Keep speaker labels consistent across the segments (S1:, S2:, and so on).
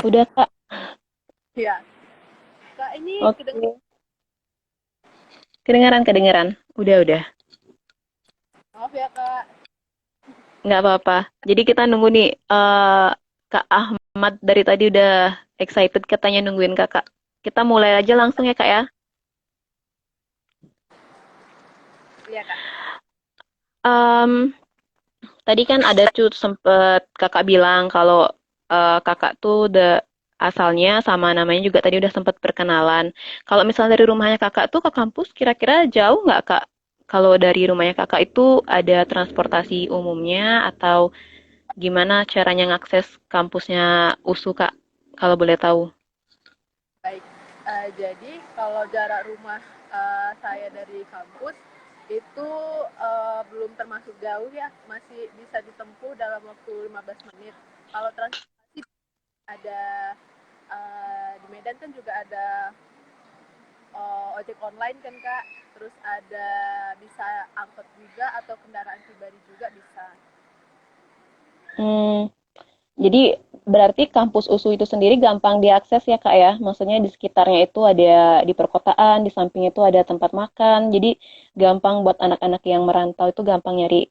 S1: Udah, Kak.
S2: Ya, Kak ini kedengaran.
S1: Oke. Kedengeran, kedengeran. Udah.
S2: Maaf ya Kak.
S1: Nggak apa-apa. Jadi kita nunggu nih, Kak Ahmad dari tadi udah excited katanya nungguin Kakak. Kita mulai aja langsung ya, Kak ya.
S2: Iya Kak.
S1: Em, Tadi kan ada sempet Kakak bilang kalau Kakak tuh udah asalnya sama namanya juga tadi udah sempet perkenalan. Kalau misalnya dari rumahnya Kakak tuh ke kampus kira-kira jauh nggak, Kak? Kalau dari rumahnya Kakak itu ada transportasi umumnya atau gimana caranya ngakses kampusnya USU, Kak? Kalau boleh tahu.
S2: Baik. Jadi kalau jarak rumah saya dari kampus itu belum termasuk jauh ya, masih bisa ditempuh dalam waktu 15 menit. Kalau transportasi ada di Medan kan juga ada ojek online kan Kak, terus ada bisa angkot juga atau kendaraan pribadi juga bisa.
S1: Hmm, jadi berarti kampus USU itu sendiri gampang diakses ya, Kak ya? Maksudnya di sekitarnya itu ada di perkotaan, di samping itu ada tempat makan. Jadi gampang buat anak-anak yang merantau itu gampang nyari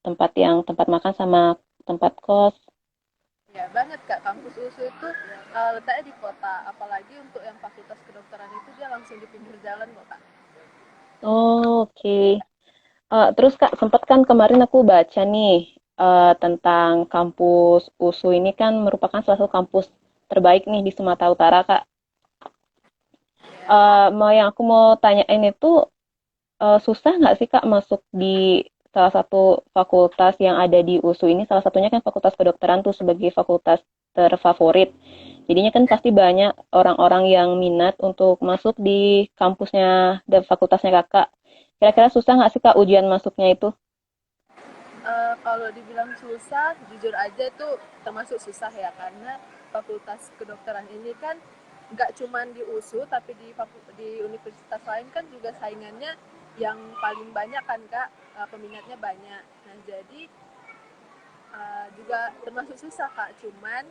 S1: tempat makan sama tempat kos.
S2: Ya banget Kak, kampus USU itu letaknya di kota, apalagi untuk yang fakultas kedokteran itu dia langsung di pinggir jalan kok Kak.
S1: Oh, oke. Terus Kak, sempat kan kemarin aku baca nih tentang kampus USU ini kan merupakan salah satu kampus terbaik nih di Sumatera Utara, Kak.
S2: Ya,
S1: Yang aku mau tanyain itu susah nggak sih Kak masuk di salah satu fakultas yang ada di USU ini? Salah satunya kan Fakultas Kedokteran tuh sebagai fakultas terfavorit. Jadinya kan pasti banyak orang-orang yang minat untuk masuk di kampusnya dan fakultasnya Kakak. Kira-kira susah nggak sih Kak ujian masuknya itu?
S2: kalau dibilang susah, jujur aja itu termasuk susah ya karena fakultas kedokteran ini kan nggak cuma di USU tapi di universitas lain kan juga saingannya yang paling banyak kan Kak, peminatnya banyak. Nah jadi juga termasuk susah Kak, cuman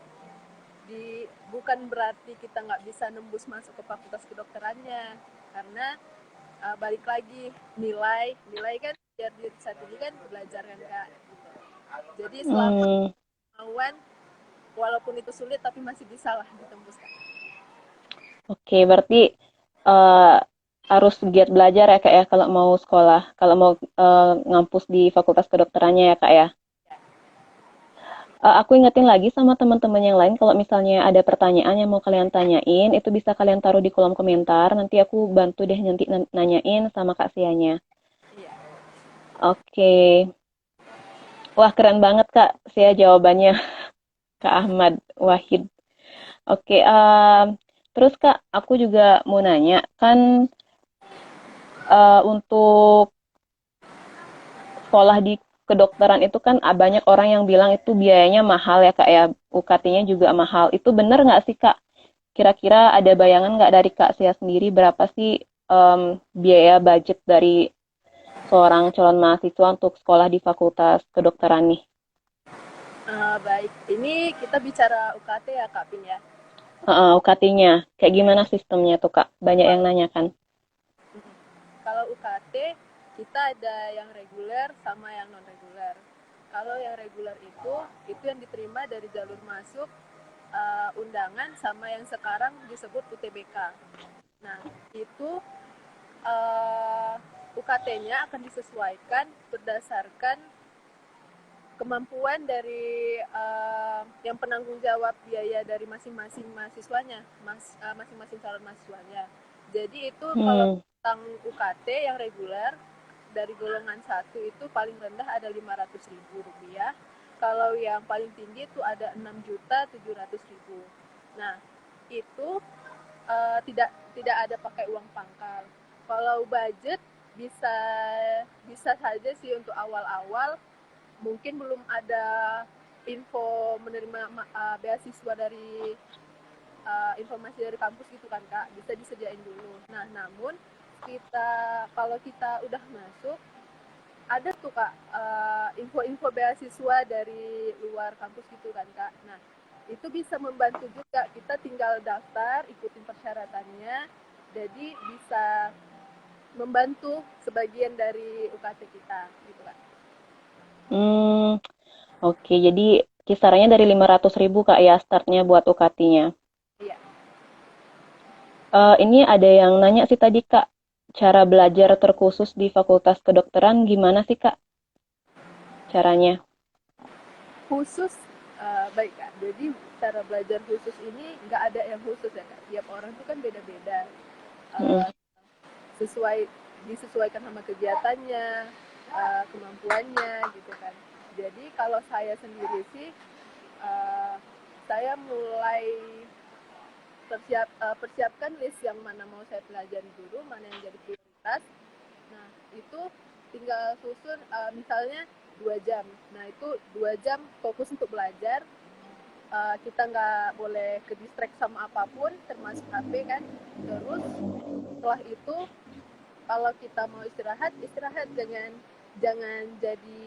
S2: bukan berarti kita nggak bisa nembus masuk ke fakultas kedokterannya karena balik lagi nilai kan biar di saat ini kan belajar kan Kak, jadi selama
S1: Hmm,
S2: kemauan walaupun itu sulit tapi masih bisa lah ditembus Kak.
S1: oke, berarti eh, harus giat belajar ya Kak ya kalau mau sekolah, kalau mau ngampus di Fakultas Kedokterannya ya Kak ya. Aku ingetin lagi sama teman-teman yang lain kalau misalnya ada pertanyaan yang mau kalian tanyain, itu bisa kalian taruh di kolom komentar. Nanti aku bantu deh nanti nanyain sama Kak Sianya.
S2: Iya.
S1: Oke. Wah, keren banget Kak Sia jawabannya. Kak Ahmad Wahid. Oke, terus Kak, aku juga mau nanya, kan untuk sekolah di kedokteran itu kan banyak orang yang bilang itu biayanya mahal ya Kak ya, UKT-nya juga mahal. Itu bener nggak sih Kak? Kira-kira ada bayangan nggak dari Kak Sia sendiri berapa sih biaya budget dari seorang calon mahasiswa untuk sekolah di Fakultas Kedokteran nih?
S2: Baik, ini kita bicara UKT ya Kak Pin ya.
S1: UKT-nya, kayak gimana sistemnya tuh Kak? Banyak yang nanya kan?
S2: Kalau UKT kita ada yang reguler sama yang non reguler. Kalau yang reguler itu yang diterima dari jalur masuk undangan sama yang sekarang disebut UTBK. Nah, itu UKT-nya akan disesuaikan berdasarkan kemampuan dari yang penanggung jawab biaya dari masing-masing mahasiswanya, masing-masing calon mahasiswanya. Jadi itu kalau
S1: Hmm,
S2: tentang UKT yang reguler dari golongan satu itu paling rendah ada 500.000 rupiah. Kalau yang paling tinggi itu ada 6.700.000. Nah, itu tidak tidak ada pakai uang pangkal. Kalau budget bisa bisa saja sih untuk awal-awal mungkin belum ada info menerima beasiswa dari informasi dari kampus gitu kan Kak, bisa disediain dulu. Nah namun kita kalau kita udah masuk ada tuh Kak, info-info beasiswa dari luar kampus gitu kan Kak. Nah, itu bisa membantu juga, kita tinggal daftar, ikutin persyaratannya, jadi bisa membantu sebagian dari UKT kita gitu Kak.
S1: Hmm, oke. Jadi kisarannya dari 500.000 Kak ya startnya buat UKT-nya.
S2: Iya.
S1: Ini ada yang nanya sih tadi Kak, cara belajar terkhusus di Fakultas Kedokteran gimana sih Kak caranya?
S2: Khusus, baik Kak, jadi cara belajar khusus ini nggak ada yang khusus ya Kak, tiap orang itu kan beda-beda,
S1: Mm,
S2: uh, sesuai disesuaikan sama kegiatannya, kemampuannya gitu kan. Jadi kalau saya sendiri sih, uh, saya mulai persiapkan list yang mana mau saya pelajari dulu, mana yang jadi prioritas. Nah itu tinggal susun, misalnya 2 jam. Nah itu 2 jam fokus untuk belajar. Kita nggak boleh ke distract sama apapun, termasuk HP kan. Terus setelah itu kalau kita mau istirahat, istirahat, jangan jangan jadi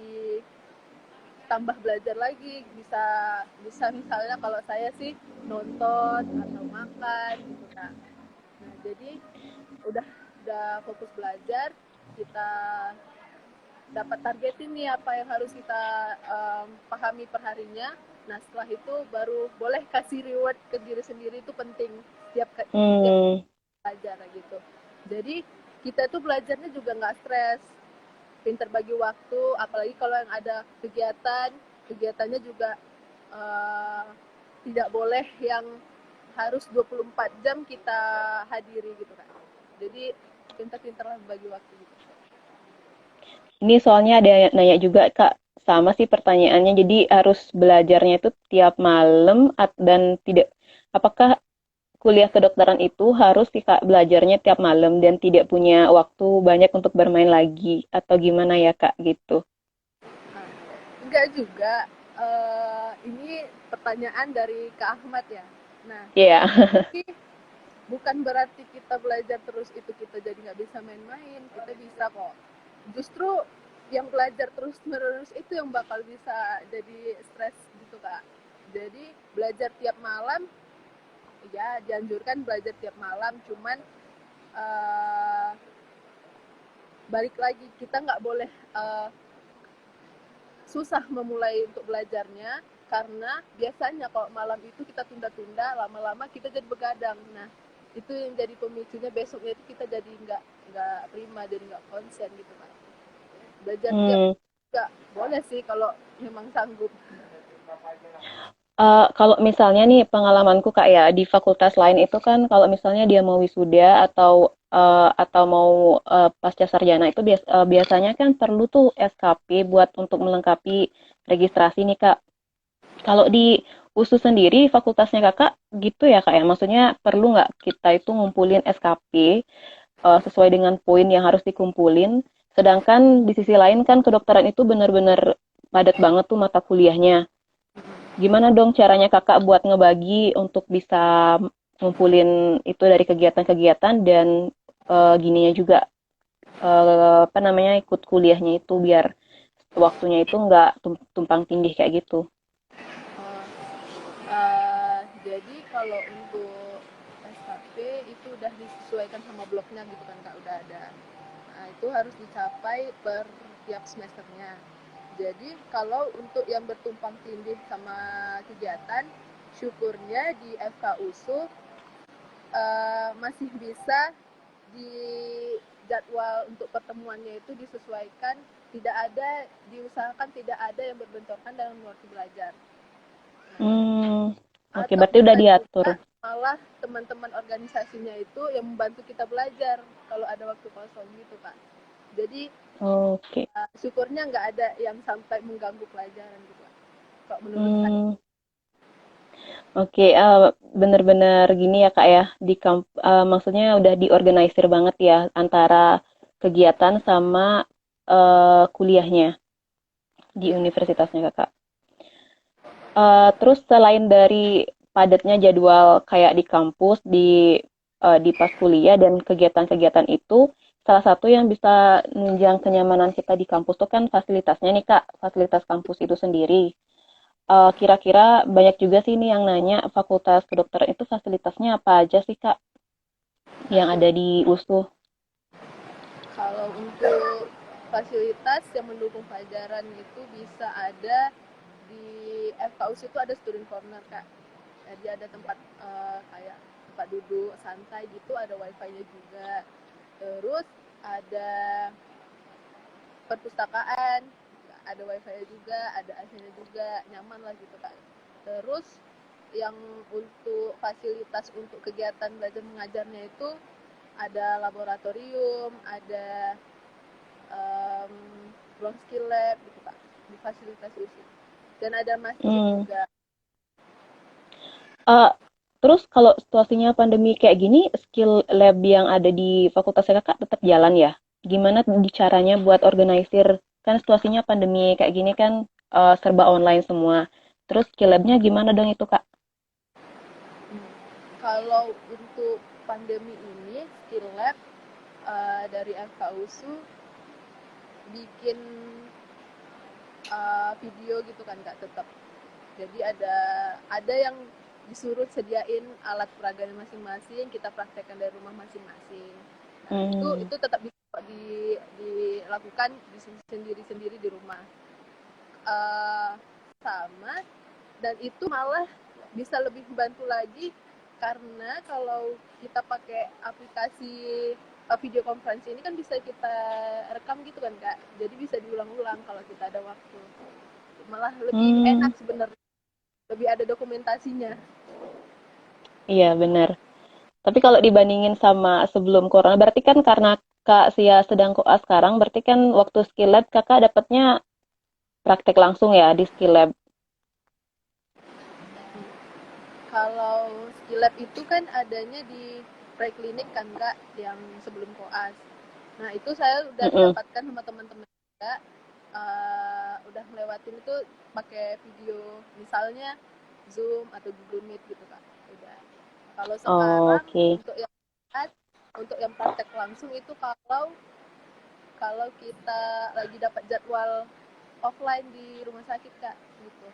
S2: tambah belajar lagi. Bisa bisa misalnya kalau saya sih nonton atau makan gitu kan. Nah jadi udah udah fokus belajar, kita dapat targetin nih apa yang harus kita pahami perharinya. Nah setelah itu baru boleh kasih reward ke diri sendiri, itu penting tiap
S1: hmm,
S2: belajar gitu. Jadi kita tuh belajarnya juga nggak stres, pinter bagi waktu, apalagi kalau yang ada kegiatan, kegiatannya juga uh, tidak boleh yang harus 24 jam kita hadiri gitu kan. Jadi pinter-pinterlah bagi waktu gitu.
S1: ini soalnya ada yang nanya juga Kak, sama sih pertanyaannya. Jadi harus belajarnya itu tiap malam dan tidak, apakah kuliah kedokteran itu harus sih Kak belajarnya tiap malam dan tidak punya waktu banyak untuk bermain lagi atau gimana ya Kak gitu?
S2: Nah, enggak juga. Ini pertanyaan dari Kak Ahmad ya. Nah,
S1: Iya.
S2: tapi bukan berarti kita belajar terus itu kita jadi nggak bisa main-main. Kita bisa kok. Justru yang belajar terus-menerus itu yang bakal bisa jadi stres gitu Kak. Jadi belajar tiap malam, ya dianjurkan belajar tiap malam. Cuman uh, balik lagi kita nggak boleh susah memulai untuk belajarnya, karena biasanya kalau malam itu kita tunda-tunda, lama-lama kita jadi begadang. Nah itu yang jadi pemicunya, besoknya itu kita jadi nggak prima, jadi nggak konsen gitu kan. Belajar tiap
S1: Hmm.
S2: nggak boleh sih kalau memang sanggup.
S1: Kalau misalnya nih pengalamanku Kak ya di fakultas lain itu kan kalau misalnya dia mau wisuda atau mau pasca sarjana itu biasanya kan perlu tuh SKP buat untuk melengkapi registrasi nih Kak. Kalau di USU sendiri fakultasnya Kakak gitu ya Kak ya. Maksudnya perlu nggak kita itu ngumpulin SKP sesuai dengan poin yang harus dikumpulin. Sedangkan di sisi lain kan kedokteran itu benar-benar padat banget tuh mata kuliahnya. Gimana dong caranya Kakak buat ngebagi untuk bisa ngumpulin itu dari kegiatan-kegiatan dan gininya juga apa namanya ikut kuliahnya itu biar waktunya itu nggak tumpang tindih kayak gitu.
S2: Uh, jadi kalau untuk SKP itu udah disesuaikan sama bloknya gitu kan Kak, udah ada. Nah, itu harus dicapai per tiap semesternya. Jadi kalau untuk yang bertumpang tindih sama kegiatan, syukurnya di FKUSU masih bisa di jadwal untuk pertemuannya itu disesuaikan, tidak ada, diusahakan tidak ada yang berbentrokan dalam waktu belajar. Nah,
S1: Hmm, oke,
S2: atau
S1: berarti udah
S2: bisa
S1: diatur.
S2: juga malah teman-teman organisasinya itu yang membantu kita belajar kalau ada waktu kosong gitu Kak. Jadi
S1: Oke.
S2: syukurnya nggak ada yang sampai mengganggu pelajaran gitu Kak, kalau menurut saya.
S1: Hmm, oke. Bener-bener gini ya Kak ya, maksudnya udah diorganisir banget ya antara kegiatan sama kuliahnya di universitasnya Kakak. Terus selain dari padatnya jadwal kayak di kampus, di pas kuliah dan kegiatan-kegiatan itu, salah satu yang bisa menunjang kenyamanan kita di kampus tuh kan fasilitasnya nih Kak, fasilitas kampus itu sendiri. Kira-kira banyak juga sih nih yang nanya fakultas kedokteran itu fasilitasnya apa aja sih Kak yang
S2: Nah,
S1: ada di USU?
S2: kalau untuk fasilitas yang mendukung pelajaran itu bisa ada di FKUS itu ada student corner kak. Jadi ada tempat kayak tempat duduk santai gitu, ada wifi-nya juga. Terus ada perpustakaan, ada wifi-nya juga, ada AC-nya juga, nyaman lah gitu kak. Terus yang untuk fasilitas untuk kegiatan belajar mengajarnya itu ada laboratorium, ada um, ruang skill lab gitu kak di fasilitas USI dan ada masjid
S1: Hmm.
S2: juga.
S1: Eh, terus kalau situasinya pandemi kayak gini, skill lab yang ada di fakultas Kakak tetap jalan ya? Gimana caranya buat organisir? Kan situasinya pandemi kayak gini kan serba online semua. Terus skill labnya gimana dong itu Kak?
S2: Kalau untuk pandemi ini skill lab dari FKUSU bikin video gitu kan kak tetap. Jadi ada yang disuruh sediain alat peraganya masing-masing, kita praktekkan dari rumah masing-masing. Nah,
S1: Hmm.
S2: itu tetap bisa dilakukan di sendiri-sendiri di rumah. Uh, sama dan itu malah bisa lebih membantu lagi karena kalau kita pakai aplikasi video conference ini kan bisa kita rekam gitu kan kak, jadi bisa diulang-ulang kalau kita ada waktu, malah lebih
S1: Hmm.
S2: enak sebenarnya, lebih ada dokumentasinya.
S1: Iya benar. Tapi kalau dibandingin sama sebelum corona, berarti kan karena Kak Sia sedang koas sekarang, berarti kan waktu skill lab Kakak dapatnya praktek langsung ya di skill lab.
S2: Kalau skill lab itu kan adanya di preklinik kan kak yang sebelum koas. Nah itu saya udah
S1: Mm-mm.
S2: dapatkan sama teman-teman juga, udah ngelewatin itu pakai video misalnya Zoom atau Google Meet gitu kak. Udah. Kalau
S1: Oh,
S2: sekarang
S1: oke.
S2: untuk yang praktek langsung itu kalau kalau kita lagi dapat jadwal offline di rumah sakit kak gitu.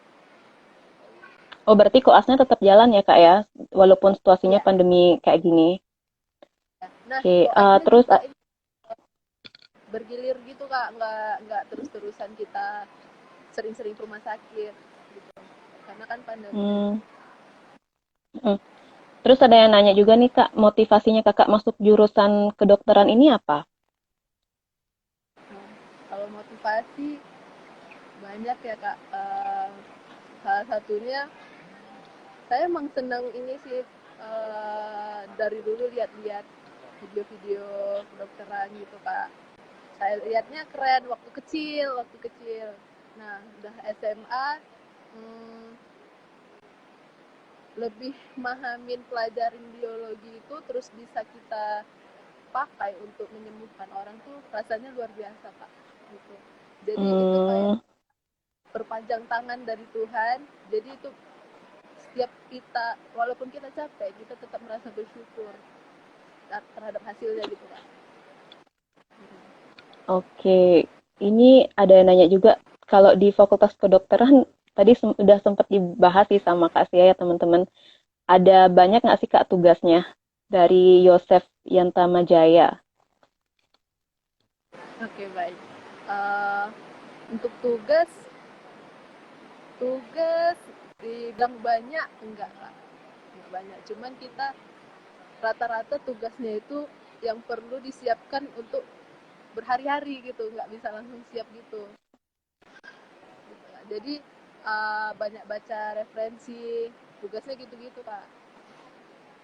S1: Oh, berarti koasnya tetap jalan ya, Kak ya, walaupun situasinya
S2: Iya.
S1: pandemi kayak gini.
S2: Nah
S1: Oke,
S2: koasnya
S1: terus,
S2: juga bergilir gitu kak, nggak terus-terusan kita sering-sering ke rumah sakit gitu karena kan pandemi.
S1: hmm, mm. Terus ada yang nanya juga nih, Kak, motivasinya Kakak masuk jurusan kedokteran ini apa?
S2: Nah, kalau motivasi banyak ya kak. Salah satunya saya emang senang ini sih, dari dulu lihat-lihat video-video kedokteran gitu kak. Saya lihatnya keren waktu kecil. Nah udah SMA, hmm, lebih mahamin pelajarin biologi itu terus bisa kita pakai untuk menyembuhkan orang tuh rasanya luar biasa kak gitu. Jadi itu kayak
S1: Hmm,
S2: perpanjang tangan dari Tuhan, jadi itu setiap kita walaupun kita capek kita tetap merasa bersyukur terhadap hasilnya gitu kak.
S1: oke. Ini ada yang nanya juga, kalau di Fakultas Kedokteran, tadi udah sempat dibahas sih sama Kak Sia ya, teman-teman. Ada banyak nggak sih, Kak, tugasnya dari Yosef Yantama Jaya?
S2: Oke baik. uh, untuk tugas tugas dibilang banyak enggak lah, enggak banyak, cuman kita rata-rata tugasnya itu yang perlu disiapkan untuk berhari-hari gitu, nggak bisa langsung siap gitu. Jadi banyak baca referensi, tugasnya gitu-gitu kak.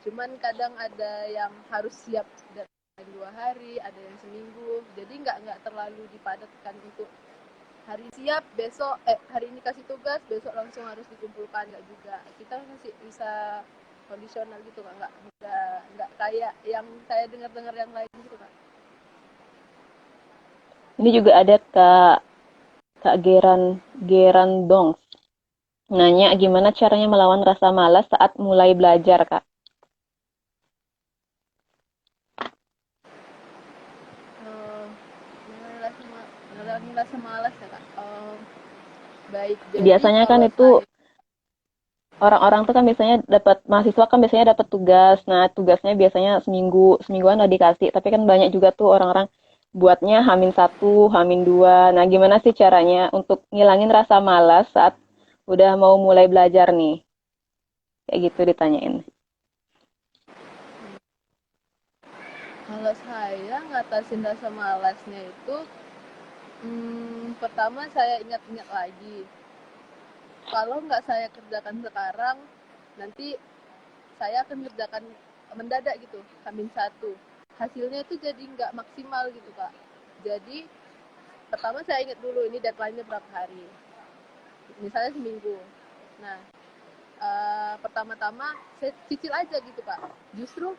S2: Cuman kadang ada yang harus siap dalam 2 hari, ada yang seminggu, jadi nggak terlalu dipadatkan untuk hari siap besok, hari ini kasih tugas besok langsung harus dikumpulkan, nggak juga, kita masih bisa kondisional gitu kak, nggak kayak yang saya dengar-dengar yang lain gitu kak.
S1: Ini juga ada Kak Geran Geran Dongs. Nanya gimana caranya melawan rasa malas saat mulai belajar, Kak.
S2: rasa malas ya Kak. Baik, jadi
S1: Biasanya kan
S2: kalau
S1: itu
S2: saya
S1: orang-orang tuh kan biasanya dapat mahasiswa kan biasanya dapat tugas. Nah, tugasnya biasanya semingguan udah dikasih. Tapi kan banyak juga tuh orang-orang buatnya H-1, H-2. Nah, gimana sih caranya untuk ngilangin rasa malas saat udah mau mulai belajar nih? Kayak gitu ditanyain.
S2: kalau saya ngatasin rasa malasnya itu, pertama saya ingat-ingat lagi. Kalau nggak saya kerjakan sekarang, nanti saya akan kerjakan mendadak gitu, Hamin satu. Hasilnya itu jadi nggak maksimal gitu Kak. Jadi pertama saya ingat dulu ini deadline-nya berapa hari. Misalnya seminggu. Nah, pertama-tama saya cicil aja gitu Kak. Justru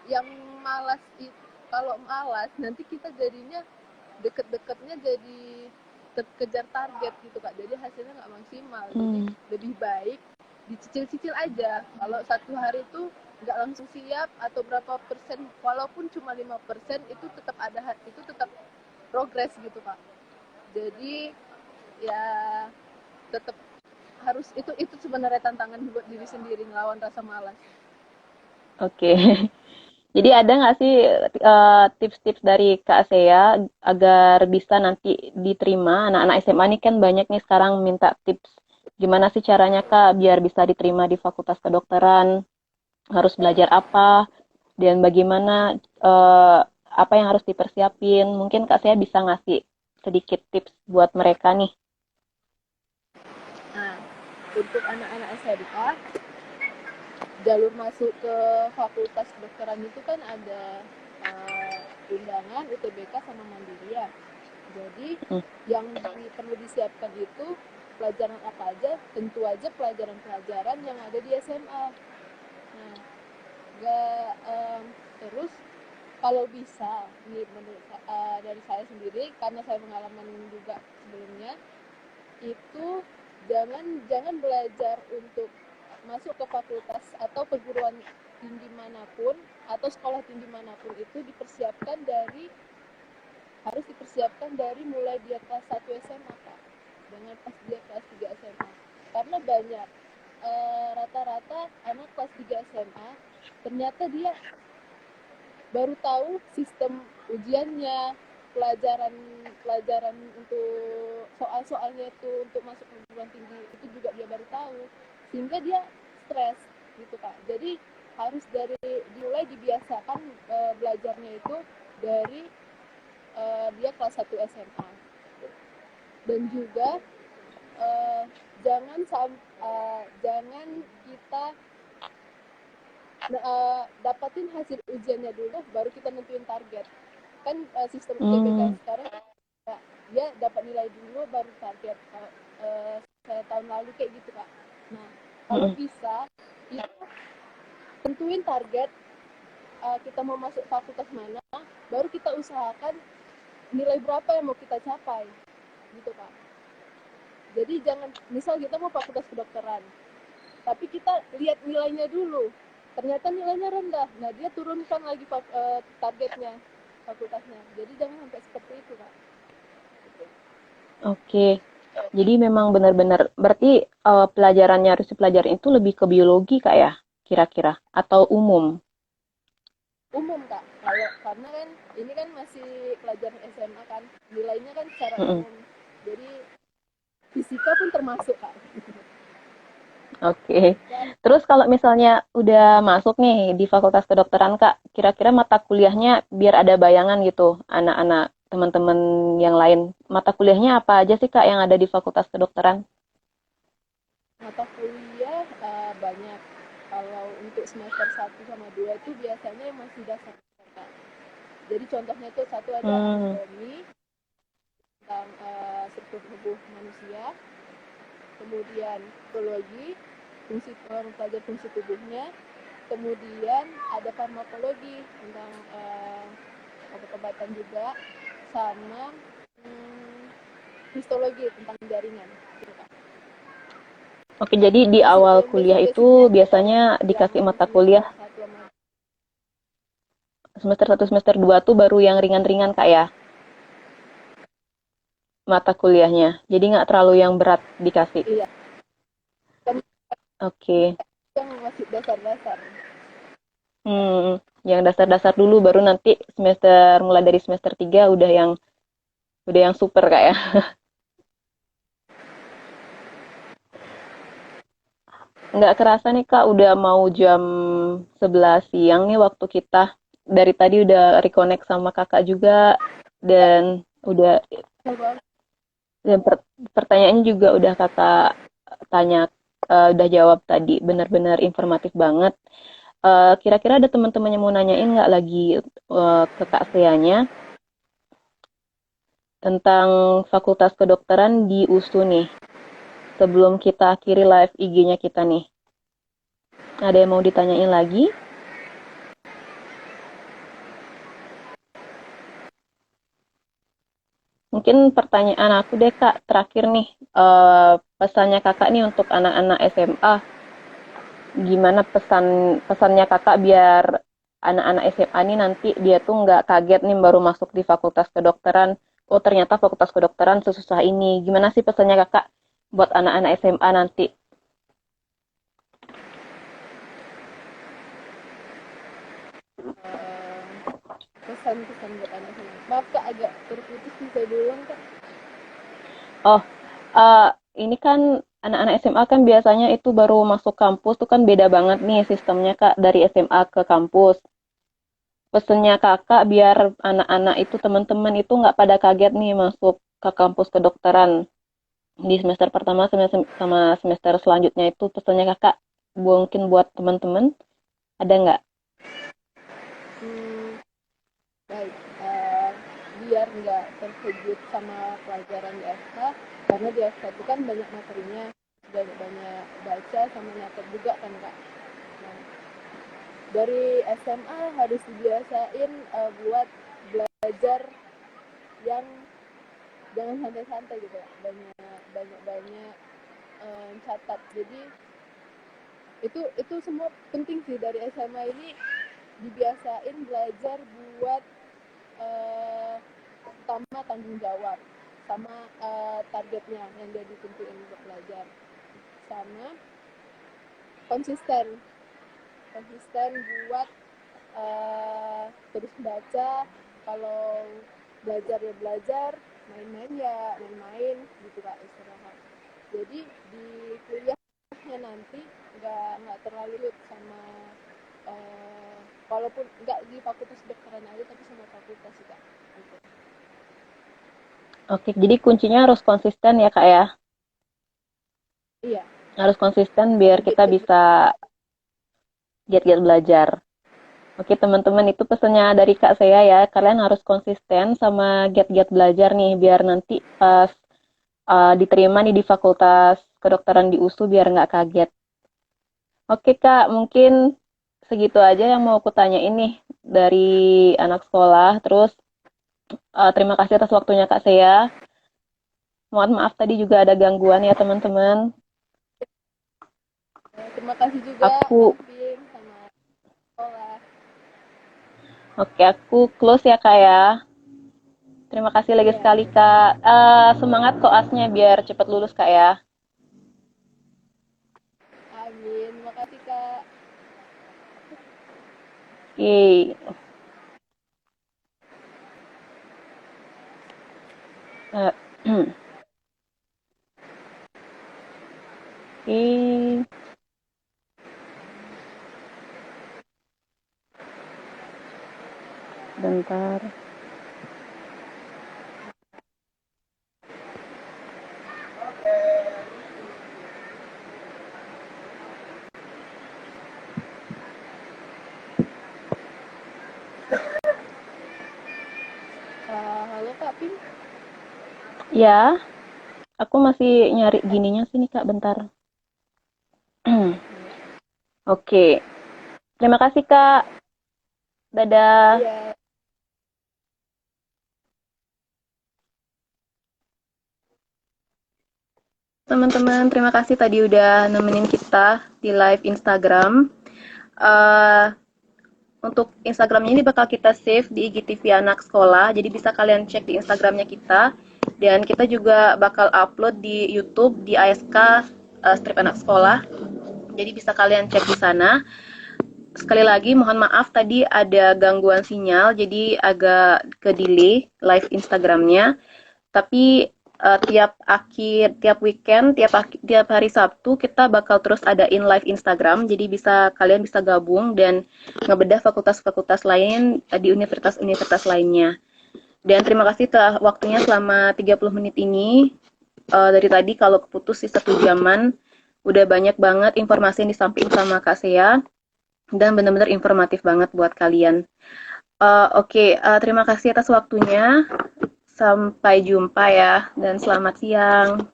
S2: yang malas itu, kalau malas nanti kita jadinya deket-deketnya jadi terkejar target gitu Kak, jadi hasilnya nggak maksimal. Jadi
S1: Hmm.
S2: lebih baik dicicil-cicil aja. Kalau satu hari itu nggak langsung siap atau berapa persen, walaupun cuma 5% itu tetap ada, itu tetap progres gitu Kak. Jadi ya tetap harus, itu sebenarnya tantangan buat diri sendiri, ngelawan rasa malas.
S1: Oke. Jadi ada nggak sih tips-tips dari Kak Asea agar bisa nanti diterima? Anak-anak SMA nih kan banyak nih sekarang minta tips. Gimana sih caranya Kak biar bisa diterima di Fakultas Kedokteran? Harus belajar apa? Dan bagaimana apa yang harus dipersiapin? Mungkin Kak Asea bisa ngasih sedikit tips buat mereka nih.
S2: Nah, untuk anak-anak SMA, jalur masuk ke fakultas kedokteran itu kan ada undangan, UTBK sama mandiri ya. Jadi
S1: Hmm.
S2: yang perlu disiapkan itu pelajaran apa aja, tentu aja pelajaran-pelajaran yang ada di SMA. Nah, gak, terus kalau bisa, ini menurut dari saya sendiri, karena saya pengalaman juga sebelumnya, itu jangan jangan belajar untuk masuk ke fakultas atau perguruan tinggi manapun atau sekolah tinggi manapun itu harus dipersiapkan dari mulai dia kelas 1 SMA Kak, dengan pas dia kelas 3 SMA. Karena banyak rata-rata anak kelas 3 SMA ternyata dia baru tahu sistem ujiannya, pelajaran pelajaran untuk soal-soalnya itu untuk masuk perguruan tinggi itu juga dia baru tahu, sehingga dia stres gitu Kak. Jadi harus dimulai dibiasakan belajarnya itu dari dia kelas 1 SMA. Dan juga eh, jangan kita dapatin hasil ujiannya dulu baru kita nentuin target. Kan sistem UTBK
S1: Hmm.
S2: sekarang ya, dia dapat nilai dulu baru target. Saya tahun lalu kayak gitu Kak. Nah, kalau
S1: Hmm.
S2: bisa itu tentuin target, kita mau masuk fakultas mana, baru kita usahakan nilai berapa yang mau kita capai gitu Kak. Jadi jangan, misal kita mau fakultas kedokteran, tapi kita lihat nilainya dulu, ternyata nilainya rendah, nah dia turunkan lagi targetnya fakultasnya. Jadi jangan sampai seperti itu Kak.
S1: Oke. Jadi memang benar-benar berarti pelajarannya harus dipelajarin itu lebih ke biologi Kak ya, kira-kira atau umum?
S2: Umum Kak, kalau karena kan ini kan masih pelajaran SMA kan, nilainya kan secara
S1: Mm-mm.
S2: umum, jadi fisika pun termasuk Kak.
S1: Oke. Terus kalau misalnya udah masuk nih di Fakultas Kedokteran Kak, kira-kira mata kuliahnya biar ada bayangan gitu, anak-anak teman-teman yang lain. Mata kuliahnya apa aja sih Kak yang ada di Fakultas Kedokteran?
S2: Mata kuliah banyak. Kalau untuk semester 1 sama 2 itu biasanya masih dasar Kak. Jadi contohnya itu satu ada
S1: Hmm.
S2: anatomi tentang struktur tubuh manusia, kemudian biologi, mempelajari fungsi tubuhnya, kemudian ada farmakologi tentang obat-obatan juga, sama histologi tentang jaringan. Gitu, Kak.
S1: Oke, jadi di
S2: Basic,
S1: awal
S2: yang
S1: kuliah itu
S2: basic-basicnya aja kalau
S1: biasanya
S2: yang
S1: dikasih mata
S2: semester
S1: kuliah
S2: 1 sama
S1: semester 1 semester 2 tuh baru yang ringan-ringan Kak ya. mata kuliahnya. Jadi nggak terlalu yang berat dikasih.
S2: Iya, kan
S1: Oke.
S2: yang masih dasar-dasar.
S1: Yang dasar-dasar dulu baru nanti mulai dari semester 3 udah yang super Kak ya. Nggak kerasa nih Kak, udah mau jam 11 siang nih waktu kita. Dari tadi udah reconnect sama Kakak juga dan udah
S2: Coba
S1: dan pertanyaannya juga udah Kakak tanya, udah jawab tadi, benar-benar informatif banget. Kira-kira ada teman-teman yang mau nanyain nggak lagi ke Kak Seanya tentang Fakultas Kedokteran di USU nih? Sebelum kita akhiri live IG-nya kita nih. Ada yang mau ditanyain lagi? Mungkin pertanyaan aku deh Kak, terakhir nih. Pesannya Kakak nih untuk anak-anak SMA. Gimana pesannya Kakak biar anak-anak SMA nih nanti dia tuh nggak kaget nih baru masuk di Fakultas Kedokteran. Oh ternyata Fakultas Kedokteran sesusah ini. Gimana sih pesannya Kakak buat anak-anak SMA nanti?
S2: eh, pesan-pesan buat anak saya. Maaf Kak, agak terputus, bisa diulang Kak?
S1: Oh, eh, ini kan anak-anak SMA kan biasanya itu baru masuk kampus tuh kan beda banget nih sistemnya Kak dari SMA ke kampus. Pesennya Kakak biar anak-anak itu teman-teman itu nggak pada kaget nih masuk ke kampus kedokteran di semester pertama sama semester selanjutnya itu pesennya Kakak mungkin buat teman-teman ada nggak?
S2: Hmm, baik, biar nggak terkejut sama pelajaran di FK, karena di FK itu kan banyak materinya, banyak baca sama nyatet juga kan Kak. Nah, dari SMA harus dibiasain buat belajar yang jangan santai-santai gitu, banyak banyak banyak catat. Jadi itu semua penting sih dari SMA ini, dibiasain belajar buat eh, utama tanggung jawab sama targetnya yang dia ditentuin untuk belajar, sama konsisten konsisten buat terus baca. Kalau belajar ya belajar, main-main ya main-main gitu Kak, istirahat. Jadi di kuliahnya nanti nggak terlalu ribet sama walaupun nggak di fakultas kedokteran aja tapi sama fakultas juga gitu.
S1: Oke, jadi kuncinya harus konsisten ya Kak ya.
S2: Iya,
S1: Harus konsisten biar kita
S2: giat-giat.
S1: bisa giat-giat belajar. Oke teman-teman itu pesannya dari Kak saya ya. Kalian harus konsisten sama giat-giat belajar nih biar nanti pas diterima nih di Fakultas Kedokteran di USU biar nggak kaget. Oke Kak, mungkin segitu aja yang mau aku tanya ini dari anak sekolah. Terus terima kasih atas waktunya Kak Sea. Mohon maaf tadi juga ada gangguan ya teman-teman.
S2: Terima kasih juga
S1: Aku,
S2: Kak Ping sama sekolah.
S1: oke aku close ya Kak ya. Terima kasih lagi
S2: Iya,
S1: sekali Kak. Semangat koasnya biar cepat lulus Kak ya.
S2: amin. Makasih Kak.
S1: Oke. Eh, Oke. Bentar.
S2: Halo Kak Ping.
S1: Ya, aku masih nyari gininya sini Kak, bentar. Oke. Terima kasih Kak. Dadah.
S2: Iya.
S1: Teman-teman, terima kasih tadi udah nemenin kita di live Instagram. Eh, untuk Instagramnya ini bakal kita save di IGTV Anak Sekolah, jadi bisa kalian cek di Instagramnya kita. Dan kita juga bakal upload di YouTube di ASK Strip Anak Sekolah. Jadi bisa kalian cek di sana. Sekali lagi mohon maaf tadi ada gangguan sinyal, jadi agak ke delay live Instagramnya. Tapi tiap weekend, tiap hari Sabtu kita bakal terus adain live Instagram. Jadi kalian bisa gabung dan ngebedah fakultas-fakultas lain di universitas-universitas lainnya. Dan terima kasih telah waktunya selama 30 menit ini. Dari tadi kalau keputus sih 1 jaman, udah banyak banget informasi yang disampaikan sama Kak Sea dan benar-benar informatif banget buat kalian. Oke, terima kasih atas waktunya. Sampai jumpa ya, dan selamat siang.